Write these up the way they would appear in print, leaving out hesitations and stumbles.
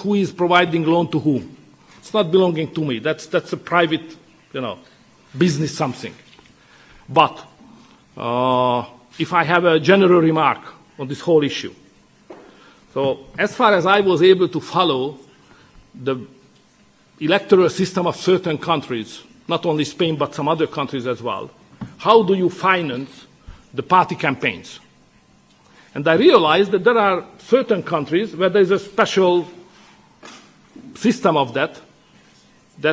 who is providing loan to whom. It's not belonging to me. That's a private, business something. But if I have a general remark on this whole issue. So as far as I was able to follow the electoral system of certain countries, not only Spain but some other countries as well, how do you finance the party campaigns? And I realized that there are certain countries where there is a special system of that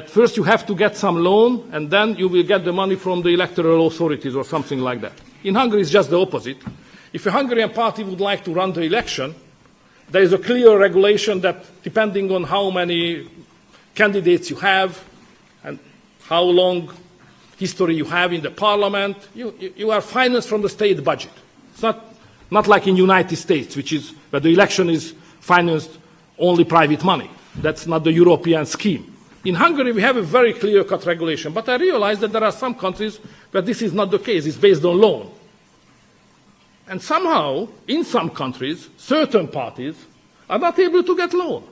first you have to get some loan and then you will get the money from the electoral authorities or something like that. In Hungary it's just the opposite. If a Hungarian party would like to run the election, there is a clear regulation that depending on how many candidates you have and how long history you have in the parliament, you are financed from the state budget. It's not like in the United States, which is where the election is financed only private money. That's not the European scheme. In Hungary, we have a very clear-cut regulation, but I realize that there are some countries where this is not the case. It's based on loan. And somehow, in some countries, certain parties are not able to get loan.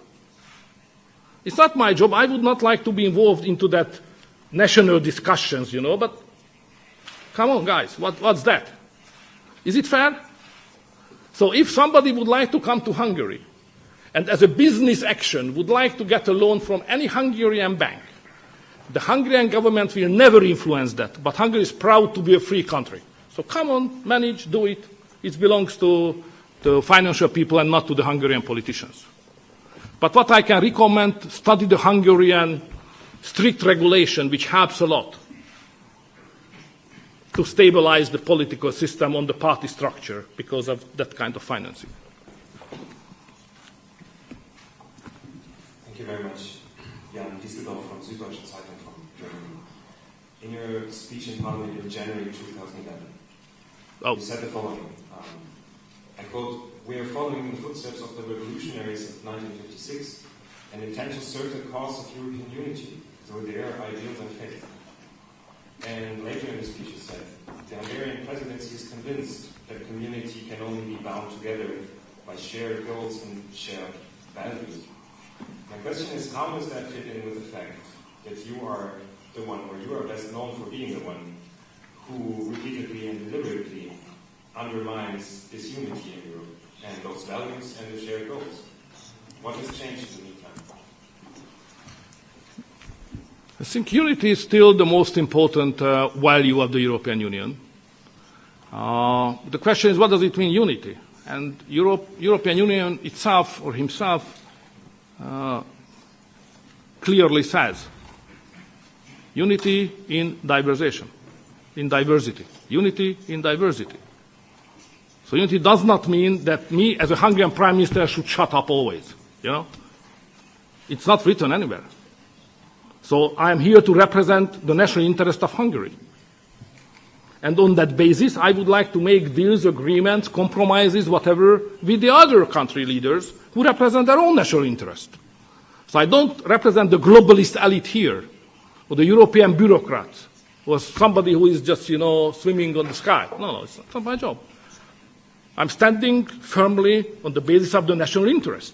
It's not my job. I would not like to be involved into that national discussions, but come on, guys, what's that? Is it fair? So if somebody would like to come to Hungary and as a business action would like to get a loan from any Hungarian bank, the Hungarian government will never influence that, but Hungary is proud to be a free country. So come on, manage, do it. It belongs to the financial people and not to the Hungarian politicians. But what I can recommend, study the Hungarian strict regulation, which helps a lot to stabilize the political system on the party structure because of that kind of financing. Thank you very much. Jan Dieseldorf from Süddeutsche Zeitung from Germany. In your speech in Parliament in January 2011, you said the following, I quote, "We are following the footsteps of the revolutionaries of 1956 and intend to serve the cause of European unity through their ideals and faith." And later in the speech you said, "The Hungarian presidency is convinced that community can only be bound together by shared goals and shared values." My question is, how does that fit in with the fact that you are the one, or you are best known for being the one, who repeatedly and deliberately undermines this unity in Europe and those values and the shared goals? What has changed in the meantime? I think unity is still the most important value of the European Union. The question is, what does it mean, unity? And European Union itself or himself clearly says, unity in diversity. Unity in diversity. So unity does not mean that me as a Hungarian Prime Minister should shut up always. It's not written anywhere. So I am here to represent the national interest of Hungary. And on that basis, I would like to make deals, agreements, compromises, whatever, with the other country leaders who represent their own national interest. So I don't represent the globalist elite here, or the European bureaucrats, or somebody who is just, swimming on the sky. No, it's not my job. I'm standing firmly on the basis of the national interest.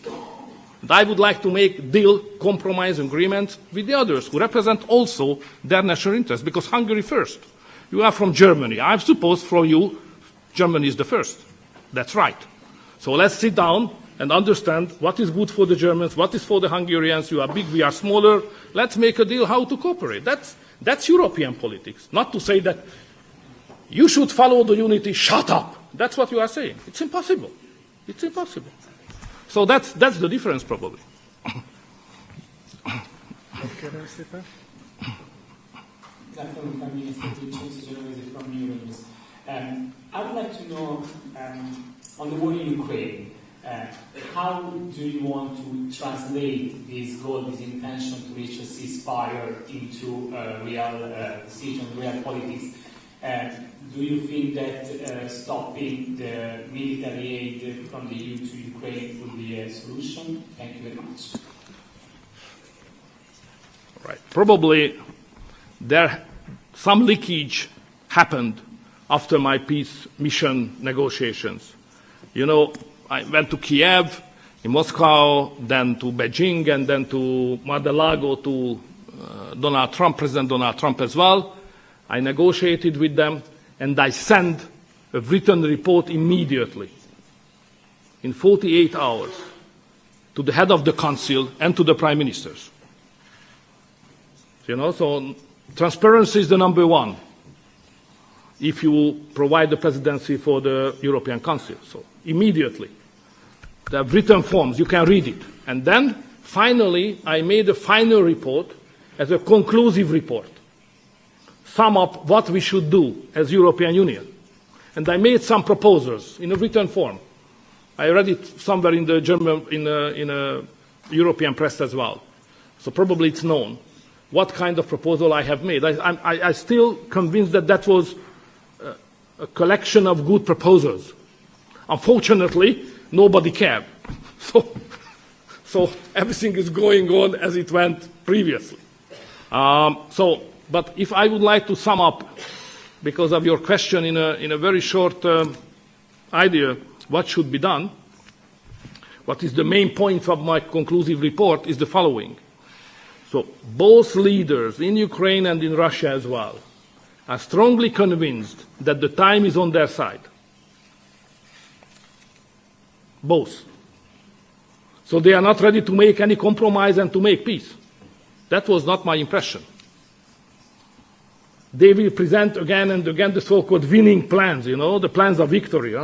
And I would like to make deal, compromise, agreements with the others who represent also their national interest, because Hungary first. You are from Germany. I suppose for you, Germany is the first. That's right. So let's sit down and understand what is good for the Germans, what is for the Hungarians. You are big, we are smaller. Let's make a deal how to cooperate. That's European politics. Not to say that you should follow the unity, shut up. That's what you are saying. It's impossible. It's impossible. So that's the difference probably. I would like to know, on the war in Ukraine, how do you want to translate this goal, this intention to reach a ceasefire into real decision, real politics? Do you think that stopping the military aid from the EU to Ukraine would be a solution? Thank you very much. Right. Probably some leakage happened after my peace mission negotiations. I went to Kiev, in Moscow, then to Beijing, and then to Mar-a-Lago to Donald Trump, President Donald Trump as well. I negotiated with them, and I sent a written report immediately, in 48 hours, to the head of the council and to the prime ministers. So transparency is the number one if you provide the presidency for the European Council. So immediately. They have written forms, you can read it. And then, finally, I made a final report as a conclusive report. Sum up what we should do as European Union. And I made some proposals in a written form. I read it somewhere in the German, in a European press as well. So probably it's known what kind of proposal I have made. I still convinced that that was a collection of good proposals. Unfortunately, nobody cared. So everything is going on as it went previously. But if I would like to sum up, because of your question in a very short idea, what should be done, what is the main point of my conclusive report is the following. So both leaders in Ukraine and in Russia as well are strongly convinced that the time is on their side. Both. So they are not ready to make any compromise and to make peace. That was not my impression. They will present again and again the so-called winning plans, the plans of victory.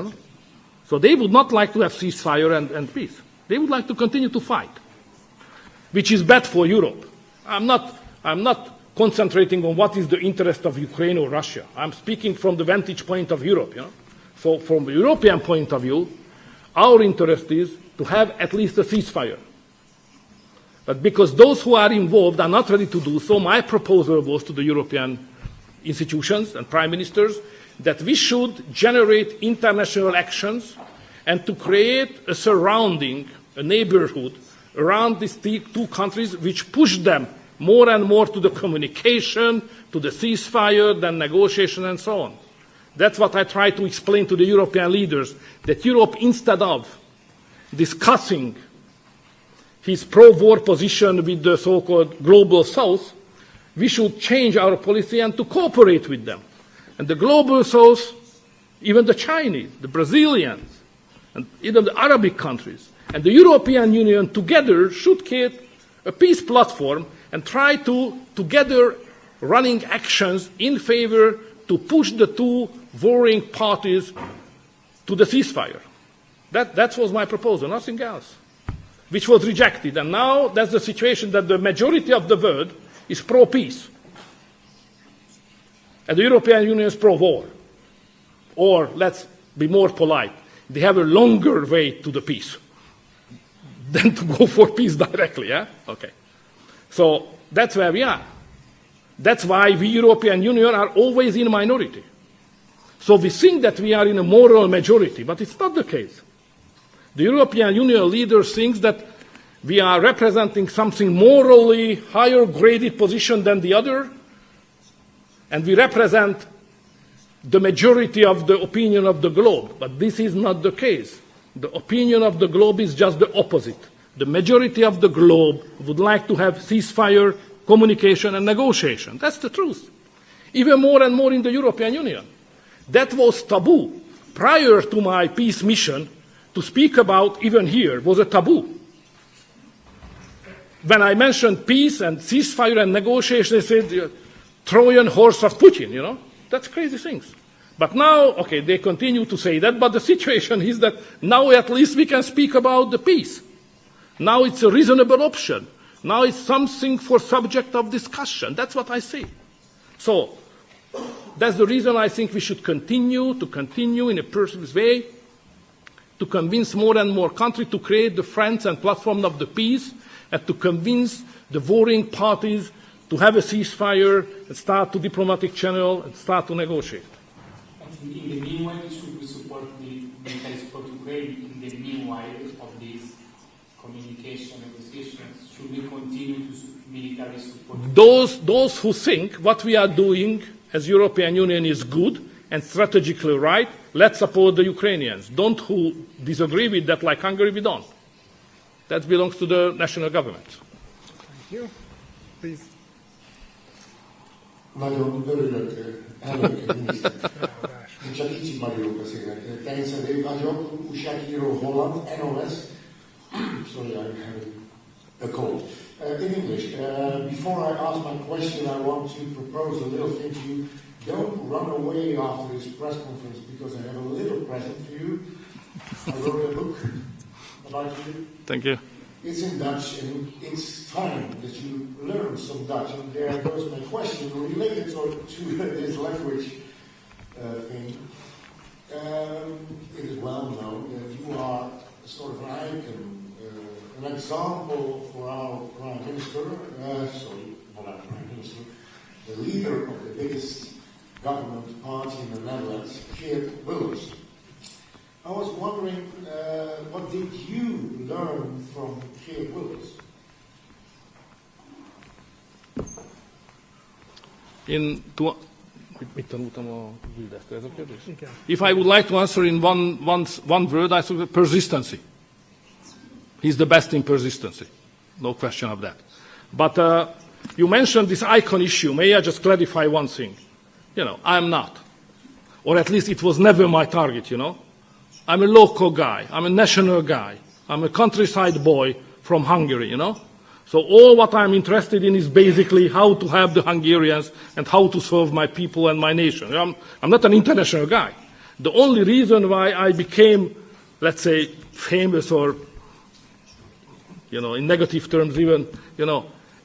So they would not like to have ceasefire and peace. They would like to continue to fight, which is bad for Europe. I'm not concentrating on what is the interest of Ukraine or Russia. I'm speaking from the vantage point of Europe. So from the European point of view, our interest is to have at least a ceasefire. But because those who are involved are not ready to do so, my proposal was to the European institutions and prime ministers that we should generate international actions and to create a surrounding, a neighborhood around these two countries which push them more and more to the communication, to the ceasefire, then negotiation and so on. That's what I try to explain to the European leaders, that Europe, instead of discussing his pro-war position with the so-called global south, we should change our policy and to cooperate with them. And the global south, even the Chinese, the Brazilians, and even the Arabic countries, and the European Union together should create a peace platform and try to together running actions in favor to push the two warring parties to the ceasefire. That was my proposal, nothing else, which was rejected. And now that's the situation that the majority of the world is pro-peace. And the European Union is pro-war. Or, let's be more polite, they have a longer way to the peace than to go for peace directly, yeah? Okay. So that's where we are. That's why we European Union are always in a minority. So we think that we are in a moral majority, but it's not the case. The European Union leaders think that we are representing something morally higher graded position than the other, and we represent the majority of the opinion of the globe. But this is not the case. The opinion of the globe is just the opposite. The majority of the globe would like to have ceasefire, communication and negotiation. That's the truth. Even more and more in the European Union. That was taboo. Prior to my peace mission, to speak about, even here, was a taboo. When I mentioned peace and ceasefire and negotiation, they said, Trojan horse of Putin, That's crazy things. But now, okay, they continue to say that, but the situation is that now at least we can speak about the peace. Now it's a reasonable option. Now it's something for subject of discussion. That's what I say. So that's the reason I think we should continue in a person's way to convince more and more countries to create the friends and platform of the peace and to convince the warring parties to have a ceasefire and start to diplomatic channel and start to negotiate. In the meanwhile, should we support the military support to Ukraine in the meanwhile of these communication negotiations? Should we continue to military support? Those who think what we are doing as European Union is good and strategically right, let's support the Ukrainians. Don't who disagree with that, like Hungary, we don't. That belongs to the national government. Thank you. Please. Nagyon örülök, elnök miniszter. Csak kicsit magyarul beszélek. Természetesen vagyok, újságíró holland, NOS. Sorry, I'm having a cold. In English, before I ask my question, I want to propose a little thing to you. Don't run away after this press conference, because I have a little present for you. I wrote a book about you. Thank you. It's in Dutch, and it's time that you learn some Dutch. And there goes my question related to this language thing. It is well known that you are sort of an icon, an example for our Prime Minister, not our Prime Minister, the leader of the biggest government party in the Netherlands, Geert Wilders. I was wondering, what did you learn from Geert Wilders? If I would like to answer in one word, I say persistency. He's the best in persistency. No question of that. But you mentioned this icon issue. May I just clarify one thing? I'm not. Or at least it was never my target, I'm a local guy. I'm a national guy. I'm a countryside boy from Hungary, So all what I'm interested in is basically how to help the Hungarians and how to serve my people and my nation. I'm not an international guy. The only reason why I became, let's say, famous or, in negative terms even,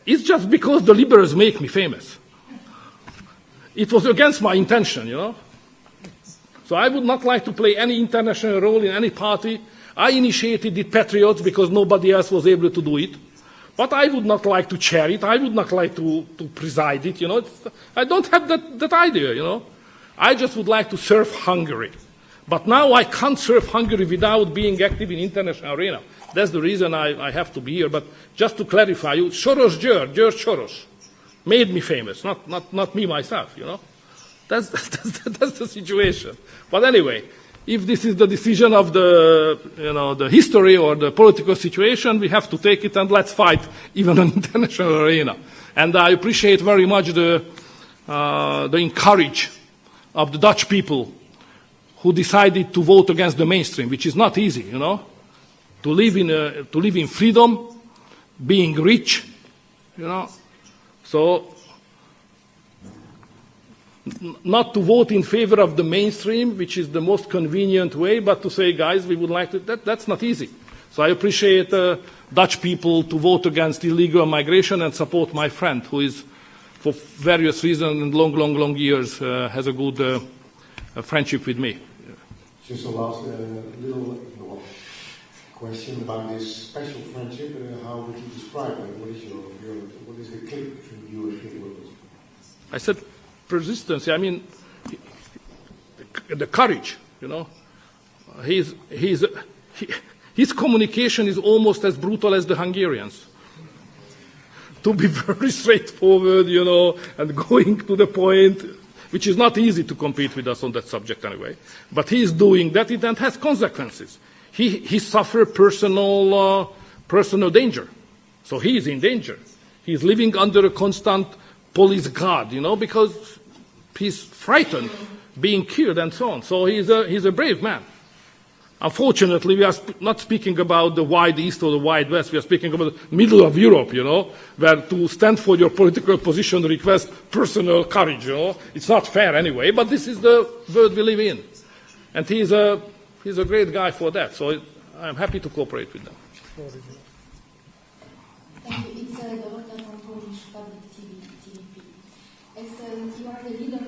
it's just because the liberals make me famous. It was against my intention, So I would not like to play any international role in any party. I initiated the Patriots because nobody else was able to do it. But I would not like to chair it. I would not like to preside it, I don't have that idea, I just would like to serve Hungary. But now I can't serve Hungary without being active in international arena. That's the reason I have to be here. But just to clarify you, George Soros made me famous, not me myself, That's the situation. But anyway, if this is the decision of the history or the political situation, we have to take it and let's fight even on international arena. And I appreciate very much the encourage of the Dutch people who decided to vote against the mainstream, which is not easy, to live in freedom, being rich, So not to vote in favor of the mainstream, which is the most convenient way, but to say, guys, we would like to, that's not easy. So I appreciate Dutch people to vote against illegal migration and support my friend, who is, for various reasons and long years, has a good friendship with me. Just a last little question about this special friendship. How would you describe it? What is the click between you and Geert Wilders? I said, persistency. I mean, the courage. His communication is almost as brutal as the Hungarians. To be very straightforward, and going to the point, which is not easy to compete with us on that subject anyway. But he is doing that. It then has consequences. He suffered personal danger, so he is in danger. He is living under a constant police guard, because he's frightened, being killed and so on. So he's a brave man. Unfortunately, we are not speaking about the wide east or the wide west. We are speaking about the middle of Europe, where to stand for your political position requires personal courage, It's not fair anyway, but this is the world we live in. And he's a great guy for that. So I'm happy to cooperate with them. Thank you. It's Dorota from Polish Public TVP. As you are the leader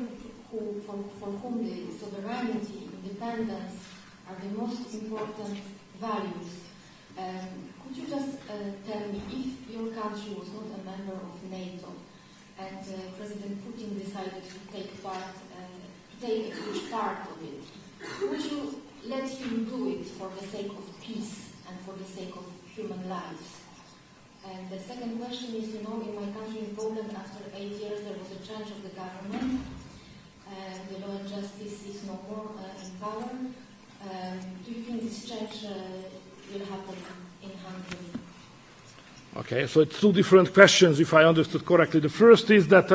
for whom the sovereignty, independence are the most important values, could you just tell me, if your country was not a member of NATO and President Putin decided to take a huge part of it, would you let him do it for the sake of peace and for the sake of human lives? And the second question is, in my country, in Poland, after 8 years, there was a change of the government, and the law and justice is no more in power. Do you think this change will happen in Hungary? Okay, so it's two different questions, if I understood correctly. The first is that,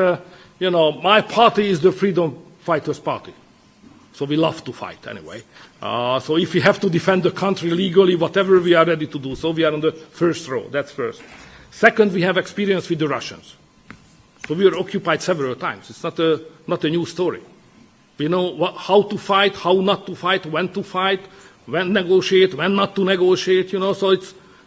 my party is the Freedom Fighters Party. So we love to fight anyway. So if we have to defend the country legally, whatever, we are ready to do. So we are on the first row. That's first. Second, we have experience with the Russians. So we were occupied several times. It's not a new story. We know how to fight, how not to fight, when negotiate, when not to negotiate.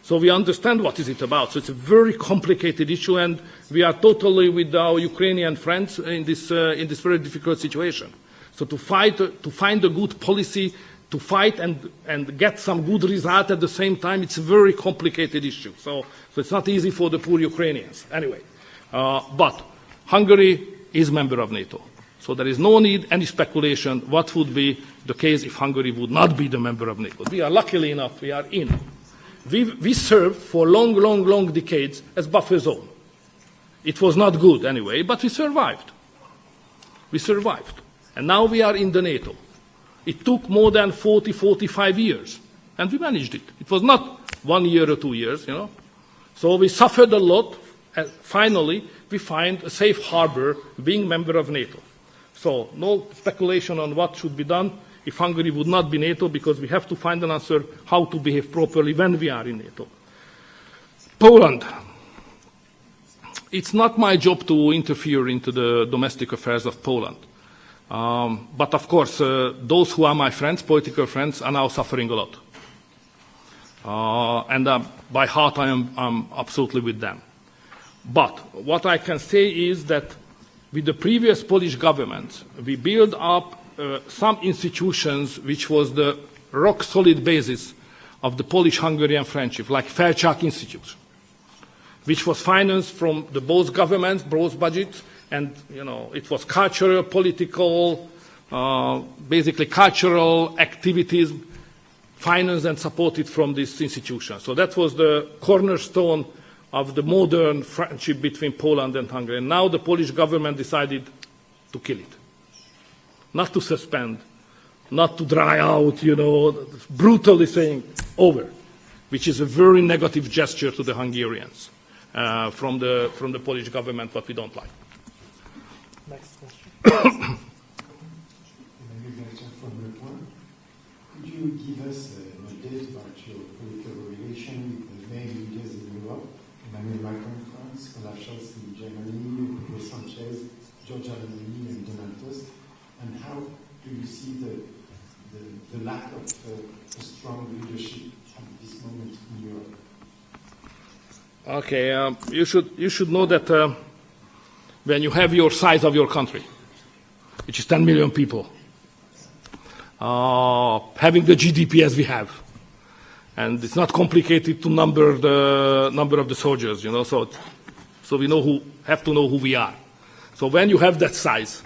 So we understand what is it about. So it's a very complicated issue, and we are totally with our Ukrainian friends in this very difficult situation. So to find a good policy, to fight and get some good result at the same time, it's a very complicated issue. So it's not easy for the poor Ukrainians. Anyway, but Hungary is a member of NATO. So there is no need any speculation what would be the case if Hungary would not be the member of NATO. We are luckily enough, we are in. We served for long decades as buffer zone. It was not good anyway, but we survived. We survived. And now we are in the NATO. It took more than 45 years, and we managed it. It was not 1 year or 2 years, So we suffered a lot, and finally we find a safe harbor being member of NATO. So no speculation on what should be done if Hungary would not be NATO, because we have to find an answer how to behave properly when we are in NATO. Poland. It's not my job to interfere into the domestic affairs of Poland. But of course, those who are my friends, political friends, are now suffering a lot. And by heart, I'm absolutely with them. But what I can say is that with the previous Polish government, we built up some institutions which was the rock-solid basis of the Polish-Hungarian friendship, like Fairchild Institute, which was financed from the both governments, both budgets, and it was cultural, political, basically cultural activities financed and supported from this institution. So that was the cornerstone of the modern friendship between Poland and Hungary. And now the Polish government decided to kill it. Not to suspend, not to dry out, brutally saying over, which is a very negative gesture to the Hungarians from the Polish government, what we don't like. Next question. Could you give us an update about your political relation with the main leaders in Europe, Emmanuel Macron in France, Olaf Scholz in Germany, Pedro Sanchez, Giorgia Meloni, and Donald Tusk, and how do you see the lack of a strong leadership at this moment in Europe? Okay, you should know that when you have your size of your country, which is 10 million people, having the GDP as we have, and it's not complicated to number of the soldiers, so we have to know who we are. So when you have that size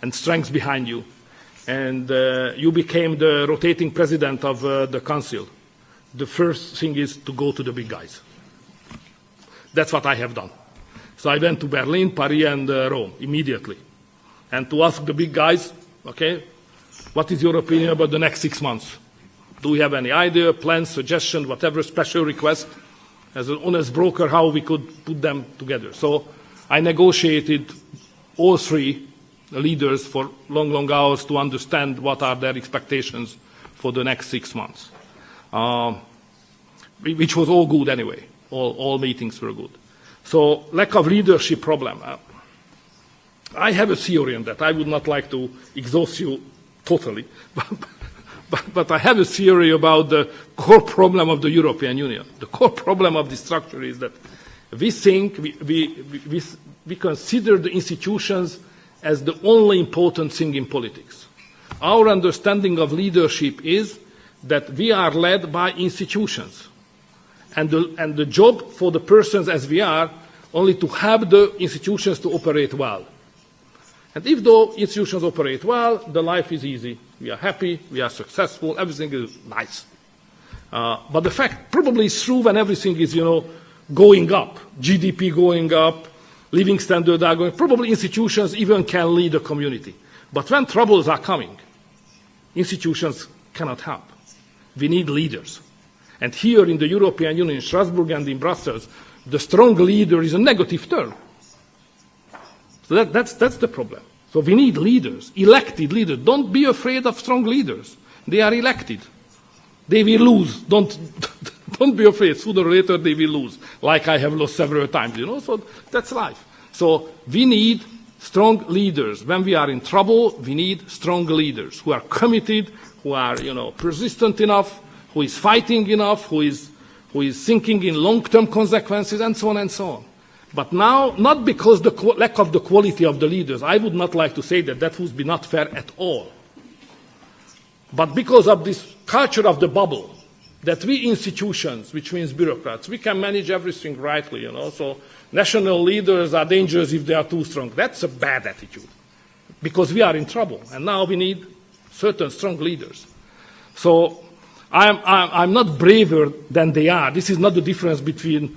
and strength behind you, and you became the rotating president of the council, the first thing is to go to the big guys. That's what I have done. So I went to Berlin, Paris, and Rome immediately, and to ask the big guys, okay, what is your opinion about the next 6 months? Do we have any idea, plans, suggestion, whatever special request, as an honest broker, how we could put them together? So I negotiated all three leaders for long hours to understand what are their expectations for the next 6 months, which was all good anyway. All meetings were good. So lack of leadership problem. I have a theory on that. I would not like to exhaust you totally, but I have a theory about the core problem of the European Union. The core problem of the structure is that we think, we consider the institutions as the only important thing in politics. Our understanding of leadership is that we are led by institutions. And the job for the persons as we are, only to have the institutions to operate well. And if the institutions operate well, the life is easy. We are happy, we are successful, everything is nice. But the fact probably is true when everything is, going up, GDP going up, living standards are going, probably institutions even can lead a community. But when troubles are coming, institutions cannot help. We need leaders. And here in the European Union, in Strasbourg and in Brussels, the strong leader is a negative term. So that's the problem. So we need leaders, elected leaders. Don't be afraid of strong leaders. They are elected. They will lose. Don't be afraid. Sooner or later they will lose, like I have lost several times. So that's life. So we need strong leaders. When we are in trouble, we need strong leaders who are committed, who are persistent enough, who is fighting enough, who is thinking in long-term consequences, and so on and so on. But now, not because the lack of the quality of the leaders. I would not like to say that would be not fair at all. But because of this culture of the bubble, that we institutions, which means bureaucrats, we can manage everything rightly, So national leaders are dangerous if they are too strong. That's a bad attitude, because we are in trouble, and now we need certain strong leaders. So I'm not braver than they are. This is not the difference between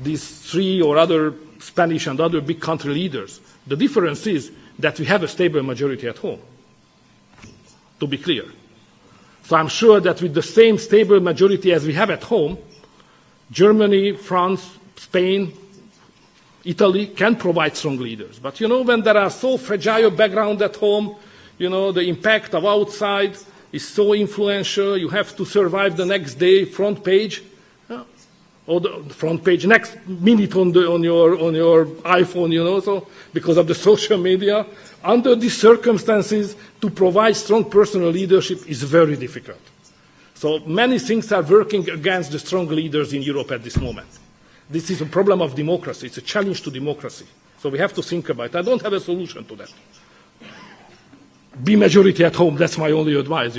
these three or other Spanish and other big country leaders. The difference is that we have a stable majority at home, to be clear. So I'm sure that with the same stable majority as we have at home, Germany, France, Spain, Italy can provide strong leaders. But when there are so fragile background at home, the impact of outside is so influential, you have to survive the next day front page, or the front page next minute on your iPhone, so because of the social media. Under these circumstances, to provide strong personal leadership is very difficult. So many things are working against the strong leaders in Europe at this moment. This is a problem of democracy. It's a challenge to democracy. So we have to think about it. I don't have a solution to that. Be majority at home, that's my only advice,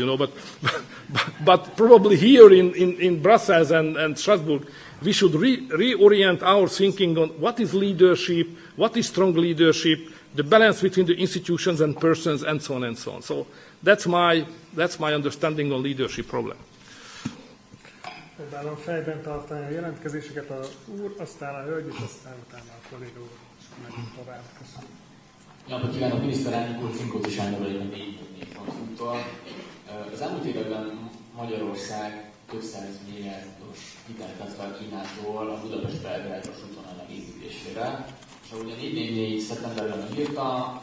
but probably here in Brussels and Strasbourg, we should reorient our thinking on what is leadership, what is strong leadership, the balance between the institutions and persons, and so on and so on. So that's my understanding on leadership problem. Próbálom fejben tartani a jelentkezéseket a úr, aztán a hölgy, és aztán utána a kolléga úr. Megyünk tovább. Köszönöm. Napot kívánok, miniszterelnök úr, Cinkóti Sándor vagyok a 4.4.hu-tól. Az elmúlt években Magyarország több 100 milliárdos hitelt vett fel Kínától a Budapest-Belgrád vasútvonal építésére. És ahogy a 4.4.4 szeptemberben írta,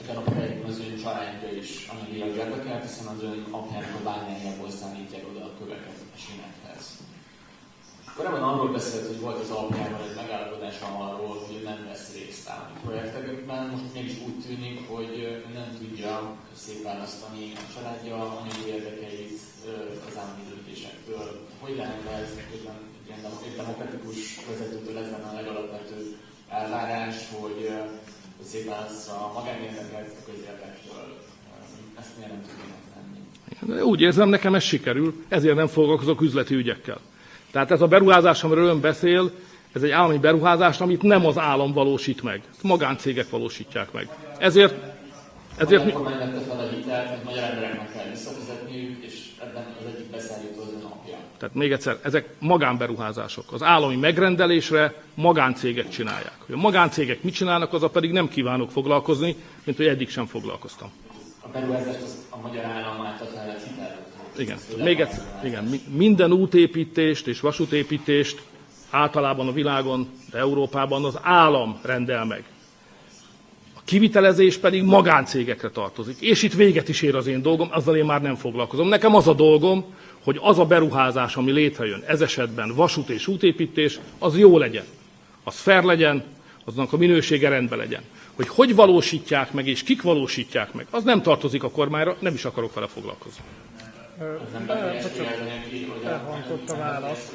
ebben a projektben az ön családja is anyagilag érdekelt, hiszen az ön apjának a bányájából szállítják oda a köveket a sinekhez. Korábban arról beszélt, hogy volt az alapjával egy megállapodása arról, hogy nem vesz részt állami projektekben. Most mégis úgy tűnik, hogy nem tudja szétválasztani a családja anyagi érdekeit az állami döntésektől. Hogy lehetne ez egy demokratikus vezetőtől ez lenne a legalapvetőbb elvárás, hogy szétválassza a magánérdeket a közérdektől? Ezt miért nem tudja megtenni? Úgy érzem, nekem ez sikerül, ezért nem foglalkozok üzleti ügyekkel. Tehát ez a beruházás, amiről ön beszél, ez egy állami beruházás, amit nem az állam valósít meg. Ezt magáncégek valósítják meg. Ezért mi... kormány vette fel a hitelt, hogy magyar embereknek kell visszafizetniük, és ebben az egyik beszállító az ön apja. Tehát még egyszer, ezek magánberuházások. Az állami megrendelésre magáncégek csinálják. Hogy a magáncégek mit csinálnak, azzal pedig nem kívánok foglalkozni, mint hogy eddig sem foglalkoztam. A beruházást a magyar állam által felett hitelt. Igen, még egyszer, igen, minden útépítést és vasútépítést általában a világon, de Európában az állam rendel meg. A kivitelezés pedig magáncégekre tartozik. És itt véget is ér az én dolgom, azzal én már nem foglalkozom. Nekem az a dolgom, hogy az a beruházás, ami létrejön, ez esetben vasút és útépítés, az jó legyen. Az fair legyen, aznak a minősége rendben legyen. Hogy valósítják meg és kik valósítják meg, az nem tartozik a kormányra, nem is akarok vele foglalkozni. Elhangzott a válasz.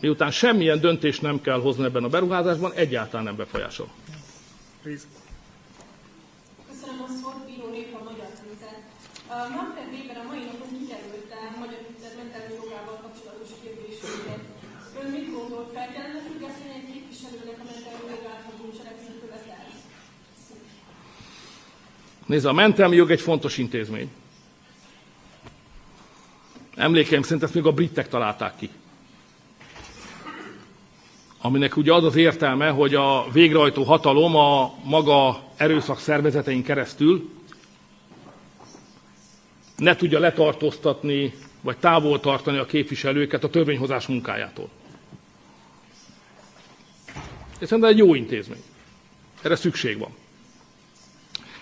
Miután semmilyen döntést nem kell hozni ebben a beruházásban, egyáltalán nem befolyásol. Köszönöm a szót, Bíró Réka, Magyar Nemzet. Naptervében a mai napon kikerült a magyar mentelmi jogával kapcsolatos kérdésünket. Ön mit gondol, fel kellene függeszteni egy képviselőnek a mentelmi jogát, ha bűncselekményt követel? Nézd, a mentelmi jog egy fontos intézmény. Emlékeim szerint ezt még a britek találták ki. Aminek ugye az az értelme, hogy a végrehajtó hatalom a maga erőszak szervezetein keresztül ne tudja letartóztatni, vagy távol tartani a képviselőket a törvényhozás munkájától. És szerintem egy jó intézmény. Erre szükség van.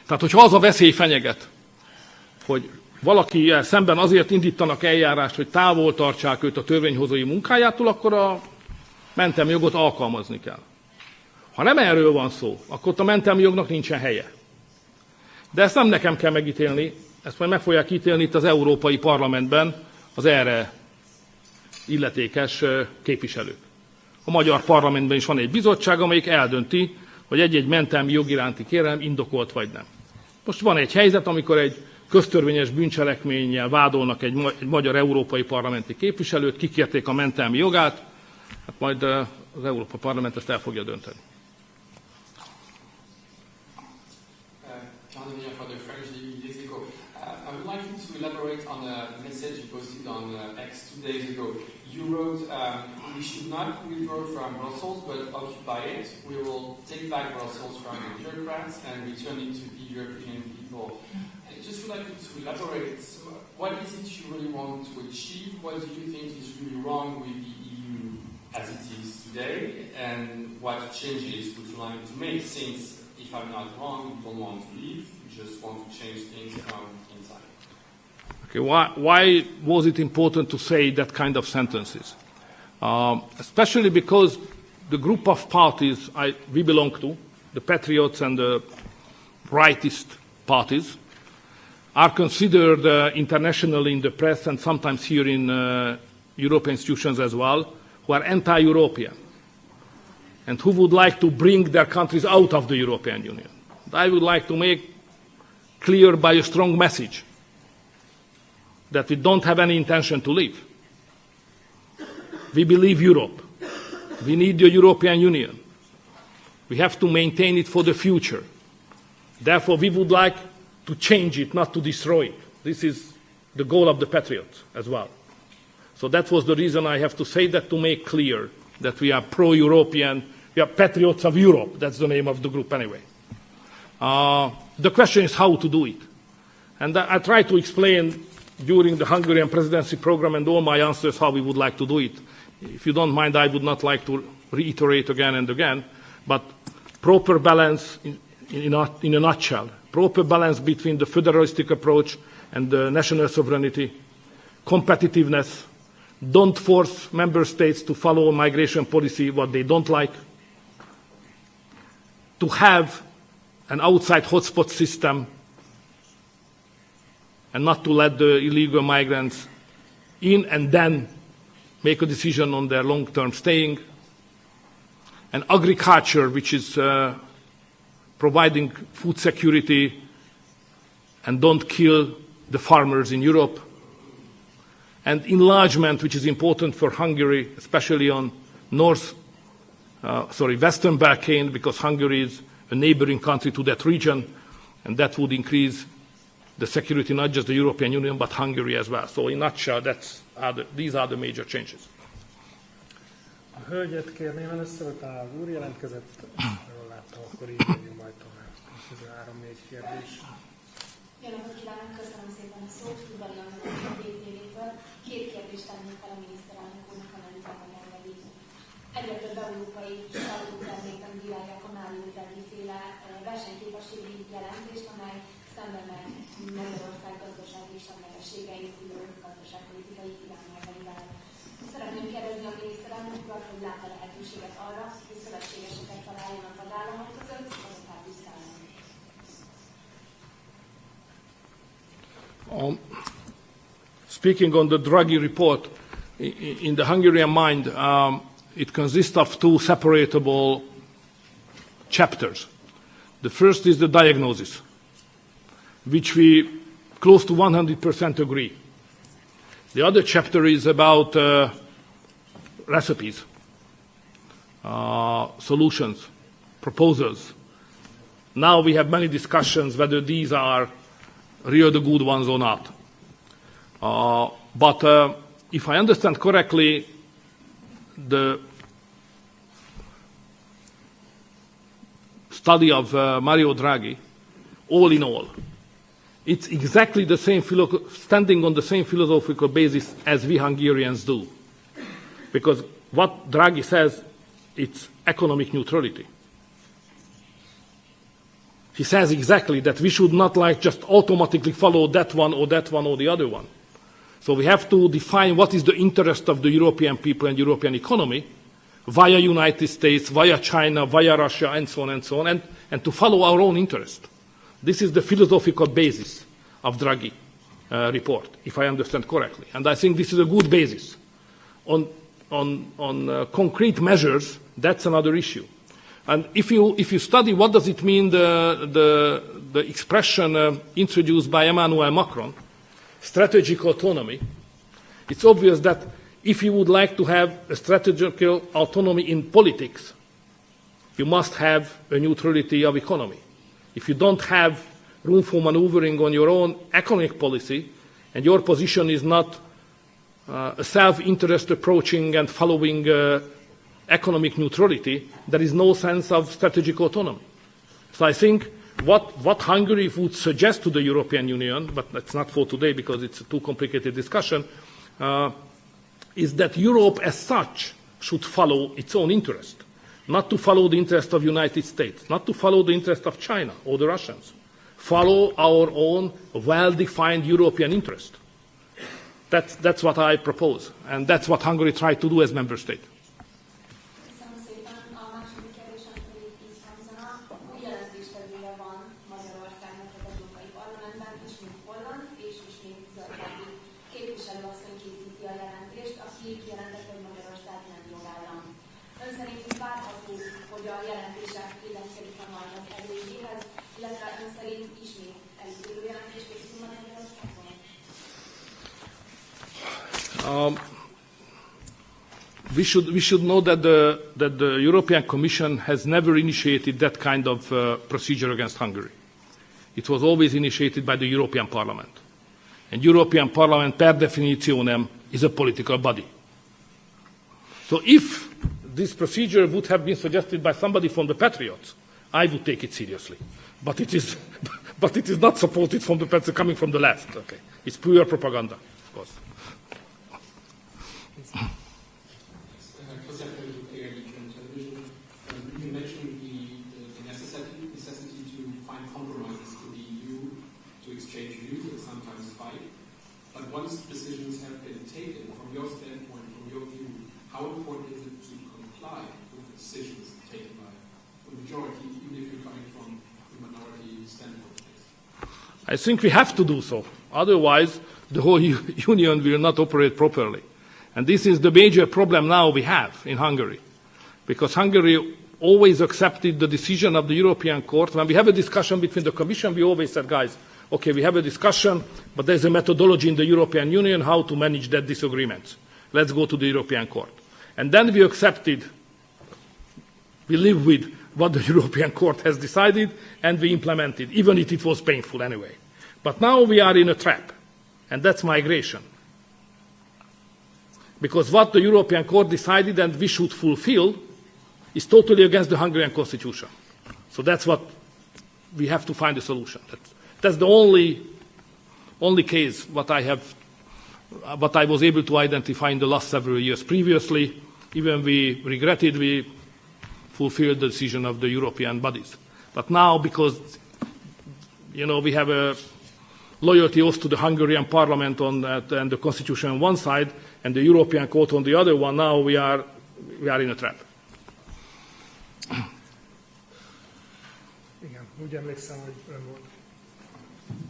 Tehát, hogyha az a veszély fenyeget, hogy valakivel szemben azért indítanak eljárást, hogy távol tartsák őt a törvényhozói munkájától, akkor a mentelmi jogot alkalmazni kell. Ha nem erről van szó, akkor ott a mentelmi jognak nincsen helye. De ezt nem nekem kell megítélni, ezt majd meg fogják ítélni itt az Európai Parlamentben az erre illetékes képviselők. A magyar parlamentben is van egy bizottság, amelyik eldönti, hogy egy-egy mentelmi jog iránti kérelem indokolt vagy nem. Most van egy helyzet, amikor egy köztörvényes bűncselekménnyel vádolnak egy magyar európai parlamenti képviselőt, kikérték a mentelmi jogát, hát majd az Európai Parlament ezt el fogja dönteni. I would like you to elaborate on a message you posted on X 2 days ago. You wrote, we should not withdraw from Brussels, but occupy it. We will take back Brussels from the bureaucrats and return it to the European people. I just would like you to elaborate. What is it you really want to achieve? What do you think is really wrong with the EU as it is today? And what changes would you like to make, since, if I'm not wrong, you don't want to leave, you just want to change things from inside? Okay, why was it important to say that kind of sentences? Especially because the group of parties we belong to, the Patriots and the rightist parties, are considered internationally in the press and sometimes here in European institutions as well, who are anti-European and who would like to bring their countries out of the European Union. I would like to make clear by a strong message that we don't have any intention to leave. We believe Europe. We need the European Union. We have to maintain it for the future. Therefore, we would like to change it, not to destroy it. This is the goal of the Patriots as well. So that was the reason I have to say that, to make clear that we are pro-European, we are Patriots of Europe. That's the name of the group anyway. The question is how to do it. And I try to explain during the Hungarian presidency program and all my answers how we would like to do it. If you don't mind, I would not like to reiterate again and again, but proper balance in a nutshell, proper balance between the federalistic approach and the national sovereignty, competitiveness, don't force member states to follow migration policy what they don't like, to have an outside hotspot system and not to let the illegal migrants in and then make a decision on their long-term staying. And agriculture, which is providing food security and don't kill the farmers in Europe. And enlargement, which is important for Hungary, especially on Western Balkan, because Hungary is a neighboring country to that region, and that would increase the security, not just the European Union, but Hungary as well. So in a nutshell, these are the major changes. A hölgyet kérném először, hogy talán az úr jelentkezett, jól láttam, akkor így megyünk majd tovább. Ez a 3-4 kérdés. Jó napot kívánok, köszönöm szépen a szót, Udvari Anna a DTV-től. 2 kérdést tennék fel a miniszterelnök úrnak, amennyiben megengedi. Egyre több európai sajtótermékben bírálják a Mário-féle versenyképességi jelentést, amely szemben megy Magyarország gazdasági és semlegessége épülő gazdaságpolitikai irányelveivel. Szeretném kérdezni a miniszterelnök urat, hogy lát a lehetőséget arra, hogy szövetségeseket találjon a tagállamok között, azokát büszkálni. Speaking on the Draghi report, in the Hungarian mind, it consists of 2 separatable chapters. The first is the diagnosis, which we close to 100% agree. The other chapter is about recipes, solutions, proposals. Now we have many discussions whether these are really the good ones or not. But if I understand correctly, the study of Mario Draghi, all in all, it's exactly the same standing on the same philosophical basis as we Hungarians do. Because what Draghi says, it's economic neutrality. He says exactly that we should not just automatically follow that one or the other one. So we have to define what is the interest of the European people and European economy via United States, via China, via Russia, and so on, and to follow our own interest. This is the philosophical basis of Draghi report, if I understand correctly. And I think this is a good basis. On concrete measures, that's another issue. And if you study what does it mean, the expression introduced by Emmanuel Macron, strategic autonomy, it's obvious that if you would like to have a strategic autonomy in politics, you must have a neutrality of economy. If you don't have room for maneuvering on your own economic policy, and your position is not a self-interest approaching and following economic neutrality, there is no sense of strategic autonomy. So I think what Hungary would suggest to the European Union, but that's not for today because it's a too complicated discussion, is that Europe as such should follow its own interest, not to follow the interest of the United States, not to follow the interest of China or the Russians. Follow our own well-defined European interest. That's what I propose, and that's what Hungary tried to do as member state. We should know that the European Commission has never initiated that kind of procedure against Hungary. It was always initiated by the European Parliament. And European Parliament, per definitionem, is a political body. So if this procedure would have been suggested by somebody from the Patriots, I would take it seriously. But it is not supported from the Patriots coming from the left. Okay, it's pure propaganda, of course. You mentioned the necessity to find compromises in the EU to exchange views and sometimes fight. But once decisions have been taken, from your standpoint, from your view, how important is it to comply with the decisions taken by the majority, even if you're coming from the minority standpoint? I think we have to do so. Otherwise, the whole union will not operate properly. And this is the major problem now we have in Hungary. Because Hungary always accepted the decision of the European Court. When we have a discussion between the Commission, we always said, guys, okay, we have a discussion, but there's a methodology in the European Union how to manage that disagreement. Let's go to the European Court. And then we accepted, we live with what the European Court has decided, and we implemented, even if it was painful anyway. But now we are in a trap, and that's migration. Because what the European Court decided and we should fulfill is totally against the Hungarian constitution. So that's what we have to find a solution. That's the only case what I was able to identify in the last several years. Previously, even we regretted, we fulfilled the decision of the European bodies. But now, because we have a loyalty oath to the Hungarian parliament and the constitution on one side, and the European Court on the other one, now we are in a trap. Igen, úgy emlékszem, hogy ön volt.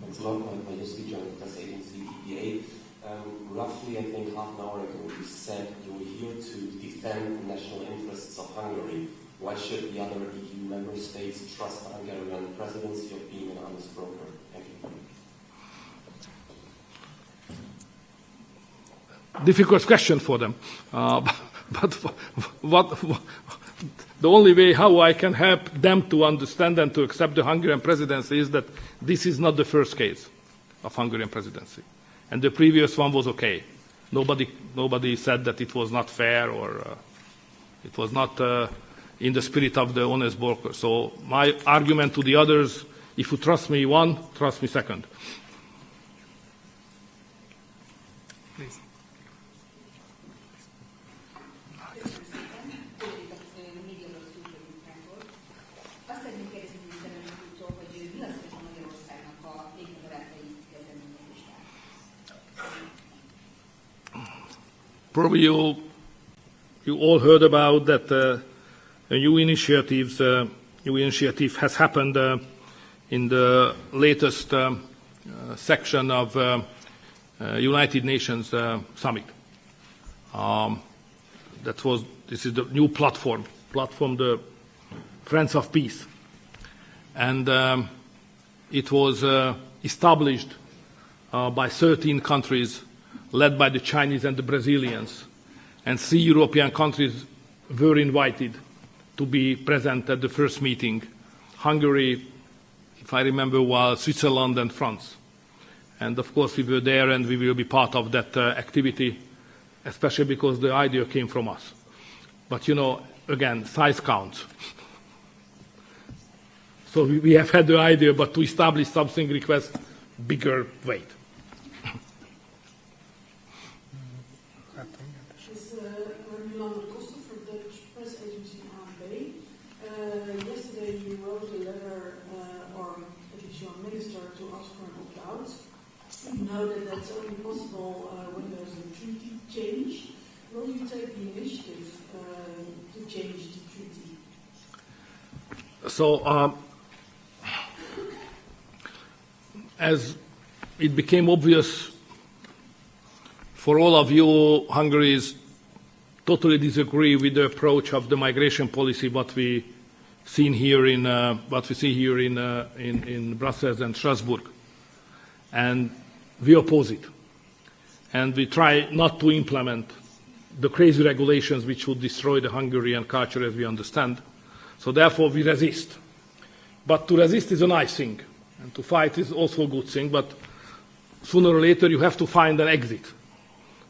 Thanks a lot. My name is Viktor, press agency EPA. Roughly, I think half an hour ago, you said you were here to defend the national interests of Hungary. Why should the other EU member states trust the Hungarian presidency of being an honest broker? Thank you. Difficult question for them. But the only way how I can help them to understand and to accept the Hungarian presidency is that this is not the first case of Hungarian presidency. And the previous one was okay. Nobody said that it was not fair or it was not in the spirit of the honest broker. So my argument to the others, if you trust me one, trust me second. Please. Azt szeretném kérdezni miniszterelnök úrtól, hogy mi az, hogy Magyarországnak a légbarátai kezdeményezésre? Probably you all heard about that a new initiative has happened in the latest section of United Nations summit. This is the new platform, the Friends of Peace, and it was established by 13 countries, led by the Chinese and the Brazilians, and 3 European countries were invited to be present at the first meeting. Hungary, if I remember well, Switzerland and France. And of course we were there and we will be part of that activity, especially because the idea came from us. But you know, again, size counts. So we have had the idea, but to establish something requires bigger weight. Yesterday you wrote a letter, or at least your minister, to ask for an opt-out. You know that that's only possible when there's a treaty change. Will you take the initiative to change the treaty? So, as it became obvious for all of you, Hungary totally disagree with the approach of the migration policy what we see here in Brussels and Strasbourg, and we oppose it, and we try not to implement the crazy regulations which would destroy the Hungarian culture as we understand. So therefore we resist. But to resist is a nice thing, and to fight is also a good thing, but sooner or later you have to find an exit,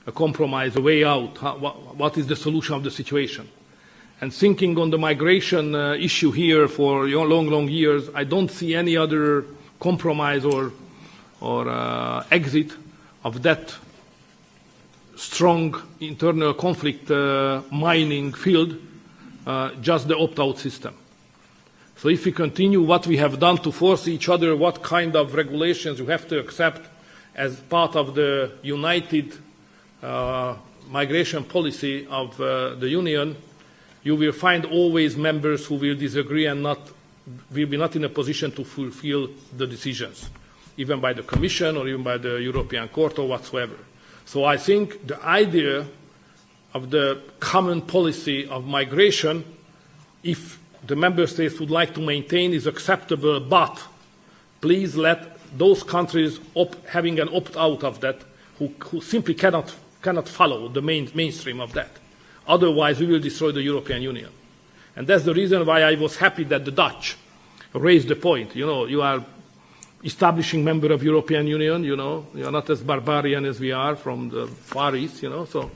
a compromise, a way out. What is the solution of the situation? And thinking on the migration issue here for long years, I don't see any other compromise or exit of that strong internal conflict mining field, just the opt-out system. So if we continue what we have done to force each other, what kind of regulations you have to accept as part of the united migration policy of the Union, you will find always members who will disagree and will be not in a position to fulfill the decisions, even by the Commission or even by the European Court or whatsoever. So I think the idea of the common policy of migration, if the member states would like to maintain, is acceptable, but please let those countries having an opt-out of that who simply cannot follow the mainstream of that. Otherwise, we will destroy the European Union. And that's the reason why I was happy that the Dutch raised the point. You know, you are establishing member of European Union, you know, you are not as barbarian as we are from the Far East, you know. So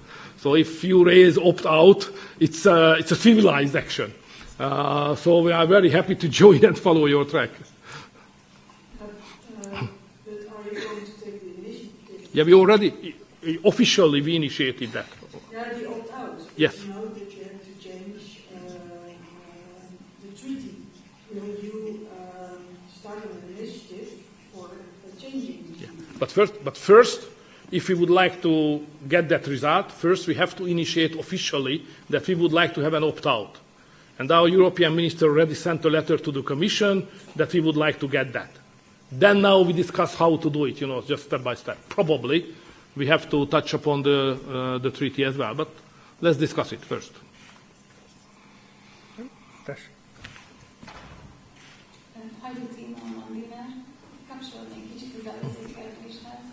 if you raise opt-out, it's a civilized action. So we are very happy to join and follow your track. But are you going to take the initiative? Yeah, we already, officially we initiated that. Yeah, the opt-out. Yes. You know that you have to change the treaty. Will you start an initiative for changing the treaty? But first, if we would like to get that result, first we have to initiate officially that we would like to have an opt-out. And our European minister already sent a letter to the Commission that we would like to get that. Then now we discuss how to do it, you know, just step by step. Probably we have to touch upon the treaty as well, but let's discuss it first. Kapcsolódnék kicsit az előző kérdéshez.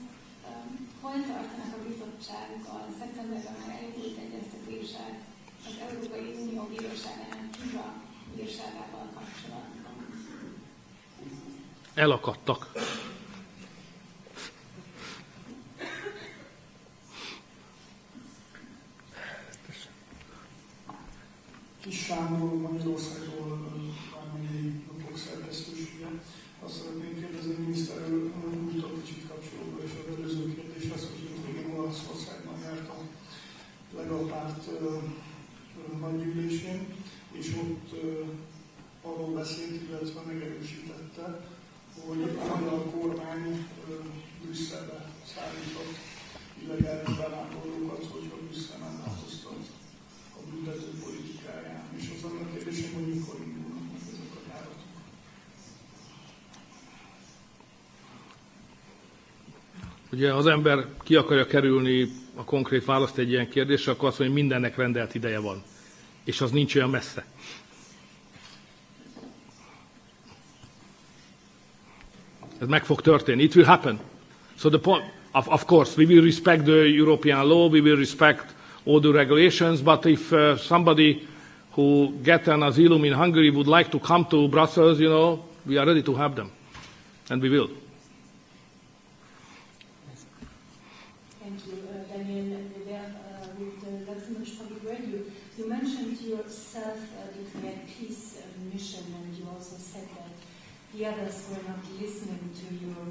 Hol tartanak a bizottsággal? Szeptemberben már elindult egyeztetések az Európai Unió bíróságának Kiga bírságával kapcsolatban. Elakadtak. Kis Sándor Magyarországról vármegyei napok szerkesztősége. Azt szeretném kérdezni a miniszterelnök úrtól kicsit kapcsolódva, és az előző kérdéshez, hogy még Olaszország Legapárt nagygyűlésén, és ott arról beszélt, illetve megerősítette, hogy a magyar kormány Brüsszelbe szállított illegális bevándorlókat, hogyha Brüsszel nem változtat a büntető politikáján. És az annak kérdésem, hogy mikor indulnak meg ezek a járatok. Ugye az ember ki akarja kerülni a konkrét választ egy ilyen kérdésre, akkor azt mondja, hogy mindennek rendelt ideje van. És az nincs olyan messze. Ez meg fog történni. It will happen. So the point, of course, we will respect the European law, we will respect all the regulations, but if somebody who get an asylum in Hungary would like to come to Brussels, we are ready to have them. And we will. Thank you, Daniel. With the Luxembourg Public Radio, you mentioned your self-declared peace mission, and you also said that the others were not listening to your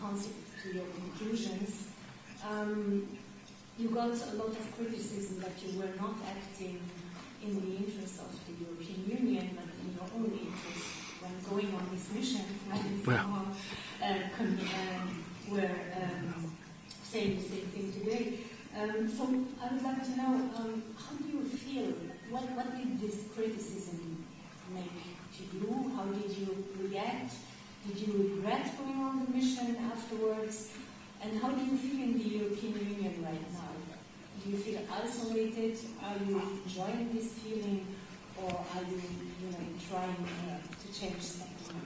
concepts, to your conclusions. You got a lot of criticism that you were not acting in the interest of the European Union, but in your own interest when going on this mission. Were saying the same thing today. So I would like to know, how do you feel? What did this criticism make to you? How did you react? Did you regret going on the mission afterwards? And how do you feel in the European Union right now? Do you feel isolated? Are you enjoying this feeling, or are you, trying to change something?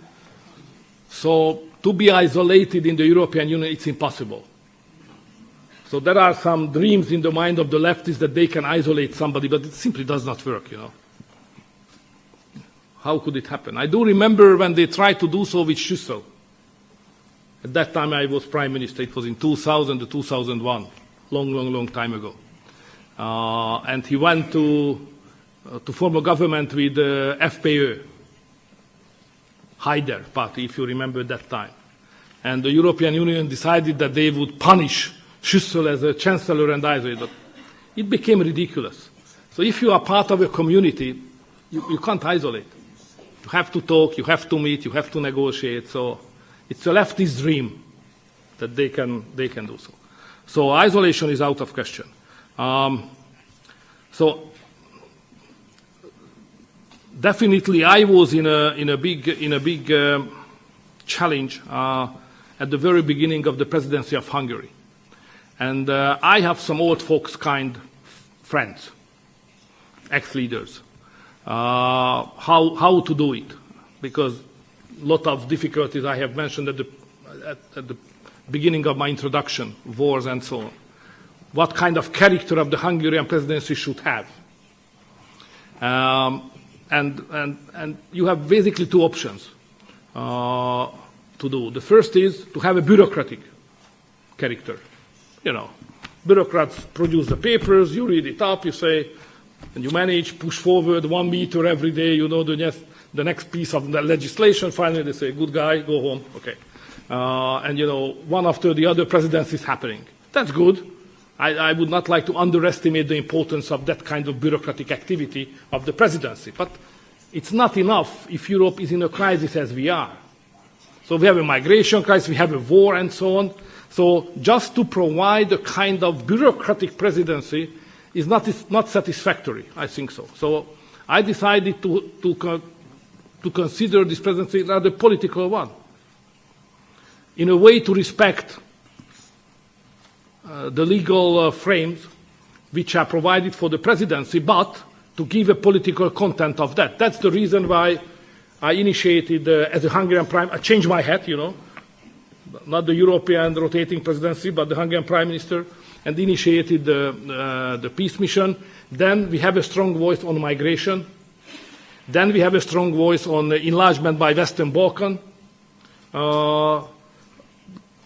So to be isolated in the European Union, it's impossible. So there are some dreams in the mind of the leftists that they can isolate somebody, but it simply does not work, How could it happen? I do remember when they tried to do so with Schüssel. At that time I was prime minister. It was in 2000 to 2001, long time ago. And he went to form a government with FPÖ, Haider party, if you remember that time. And the European Union decided that they would punish Schüssel as a chancellor and isolate. It became ridiculous. So if you are part of a community, you can't isolate. You have to talk, you have to meet, you have to negotiate. So it's a leftist dream that they can do so. So isolation is out of question. So definitely I was in a big challenge at the very beginning of the presidency of Hungary. And I have some old folks kind friends, ex-leaders, how to do it, because a lot of difficulties I have mentioned at the beginning of my introduction, wars and so on. What kind of character of the Hungarian presidency should have. And you have basically two options to do. The first is to have a bureaucratic character. Bureaucrats produce the papers, you read it up, you say, and you manage, push forward 1 meter every day, the next piece of the legislation. Finally, they say, good guy, go home, okay. And, one after the other presidency is happening. That's good. I would not like to underestimate the importance of that kind of bureaucratic activity of the presidency. But it's not enough if Europe is in a crisis as we are. So we have a migration crisis, we have a war and so on. So just to provide a kind of bureaucratic presidency is not satisfactory, I think so. So I decided to consider this presidency rather a political one, in a way to respect the legal frames which are provided for the presidency, but to give a political content of that. That's the reason why I initiated, as a Hungarian I changed my hat, not the European rotating presidency, but the Hungarian Prime Minister, and initiated the peace mission. Then we have a strong voice on migration. Then we have a strong voice on enlargement by Western Balkan,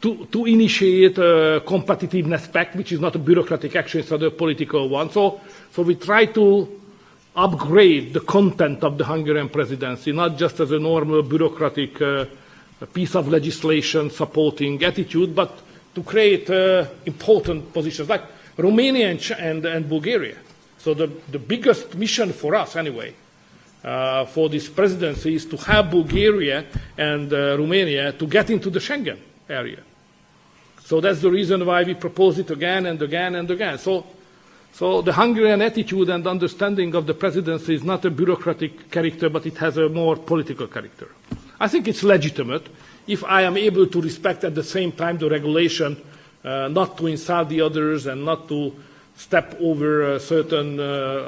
to initiate a competitiveness pact, which is not a bureaucratic action, it's not a political one. So we try to upgrade the content of the Hungarian presidency, not just as a normal bureaucratic piece of legislation supporting attitude, but to create important positions. Like Romania and Bulgaria. So the biggest mission for us, anyway, for this presidency is to have Bulgaria and Romania to get into the Schengen area. So that's the reason why we propose it again and again and again. So the Hungarian attitude and understanding of the presidency is not a bureaucratic character, but it has a more political character. I think it's legitimate if I am able to respect at the same time the regulation, not to insult the others and not to step over certain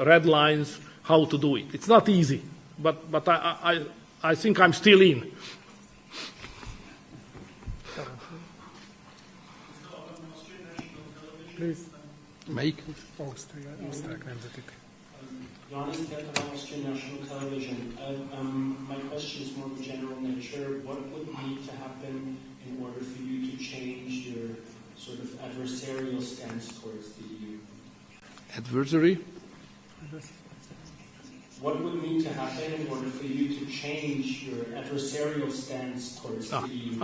red lines, how to do it. It's not easy, but I think I'm still in. Please. Melyik? Osztrák nemzetik. Johannes Viktor, Austrian National Television. My question is more of a general nature. What would need to happen in order for you to change your sort of adversarial stance towards the EU? Adversary? What would need to happen in order for you to change your adversarial stance towards the EU?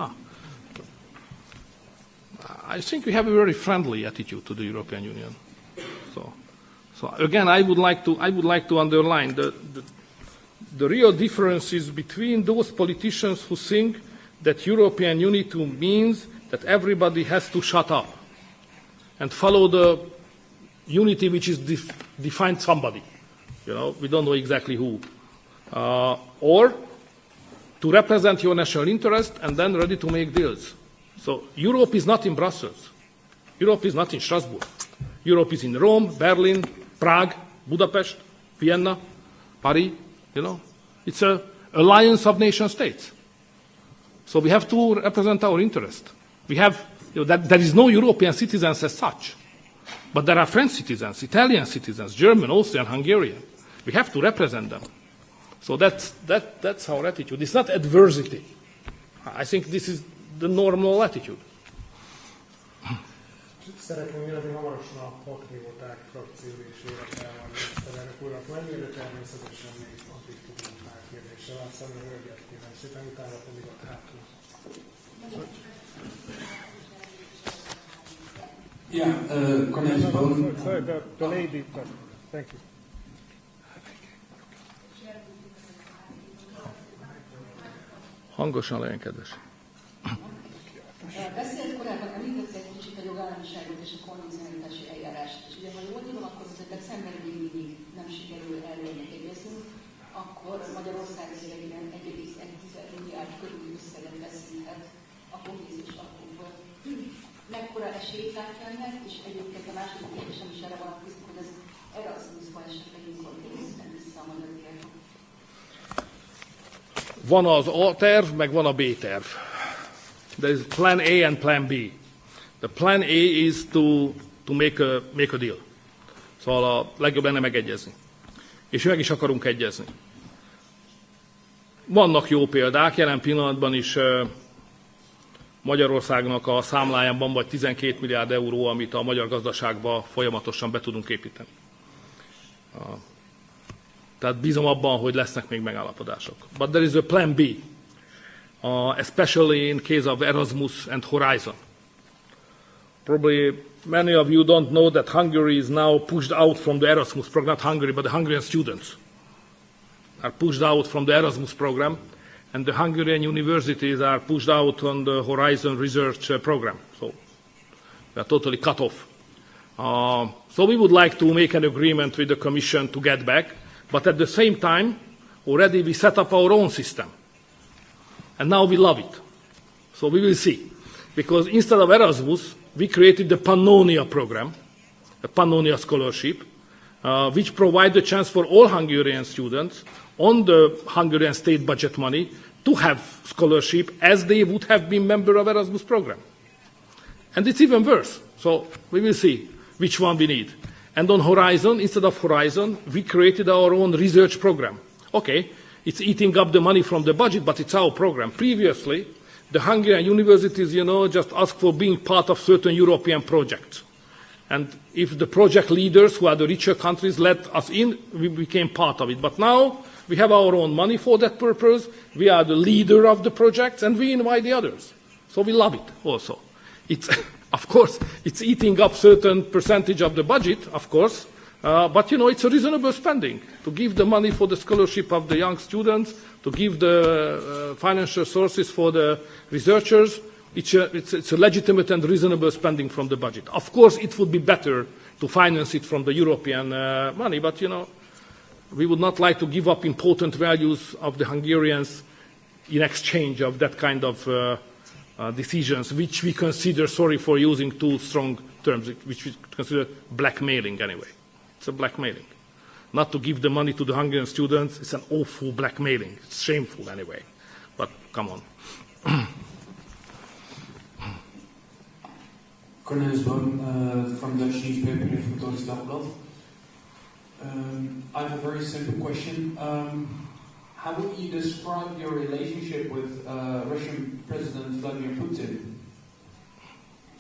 I think we have a very friendly attitude to the European Union. So again, I would like to underline the real differences between those politicians who think that European unity means that everybody has to shut up and follow the unity which is defined somebody. You know, we don't know exactly who. Or to represent your national interest and then ready to make deals. So Europe is not in Brussels. Europe is not in Strasbourg. Europe is in Rome, Berlin, Prague, Budapest, Vienna, Paris, you know. It's an alliance of nation states. So we have to represent our interest. We have, there is no European citizens as such. But there are French citizens, Italian citizens, German, Austrian, Hungarian. We have to represent them. So that's our attitude. It's not adversity. I think this is the normal attitude. Szeretném jönni hamarosan a patrióták frakcióülésére kell a miniszterelnök úrnak menni, de természetesen még addig tudunk már kérdéssel látszani, a hölgyet kérem szépen, utána pedig a hátul. The lady, thank you. Hangosan legyen, kedves. Beszélt korábban, említette egy kicsit a jogállamiságot és a kondicionalitási eljárást. És ugye, ha jól tudom, akkor az decemberig mindig nem sikerül erről megegyezni, akkor Magyarország az idegében 1,1 milliárd körüli összeget veszíthet a kohéziós alapokból. Mekkora esélyt látja ennek, és egyébként a második kérdésem is erre vonatkozik, hogy az Erasmusba esetleg mikor térülnek vissza a magyar piacon. Van az A terv, meg van a B terv. There is plan A and plan B. The plan A is to make a deal. Szóval a legjobb lenne megegyezni. És meg is akarunk egyezni. Vannak jó példák, jelen pillanatban is Magyarországnak a számlájában vagy 12 milliárd euró, amit a magyar gazdaságba folyamatosan be tudunk építeni. Tehát bízom abban, hogy lesznek még megállapodások. But there is a plan B. Especially in case of Erasmus and Horizon. Probably many of you don't know that Hungary is now pushed out from the Erasmus program, not Hungary, but the Hungarian students are pushed out from the Erasmus program, and the Hungarian universities are pushed out on the Horizon research program. So they are totally cut off. So we would like to make an agreement with the Commission to get back, but at the same time, already we set up our own system. And now we love it. So we will see. Because instead of Erasmus, we created the Pannonia program, a Pannonia scholarship, which provides the chance for all Hungarian students on the Hungarian state budget money to have scholarship as they would have been member of Erasmus program. And it's even worse. So we will see which one we need. And on Horizon, instead of Horizon, we created our own research program. Okay. It's eating up the money from the budget, but it's our program. Previously, the Hungarian universities, just asked for being part of certain European projects. And if the project leaders, who are the richer countries, let us in, we became part of it. But now, we have our own money for that purpose. We are the leader of the projects, and we invite the others. So we love it also. Of course, it's eating up certain percentage of the budget, of course, but it's a reasonable spending to give the money for the scholarship of the young students, to give the financial sources for the researchers. It's a legitimate and reasonable spending from the budget. Of course, it would be better to finance it from the European money, but we would not like to give up important values of the Hungarians in exchange of that kind of decisions, which we consider, sorry for using too strong terms, which we consider blackmailing anyway. It's a blackmailing. Not to give the money to the Hungarian students, it's an awful blackmailing. It's shameful anyway. But come on. Cornelius Boom from Dutch newspaper Viktor Dagblad. I have a very simple question. How would you describe your relationship with Russian President Vladimir Putin?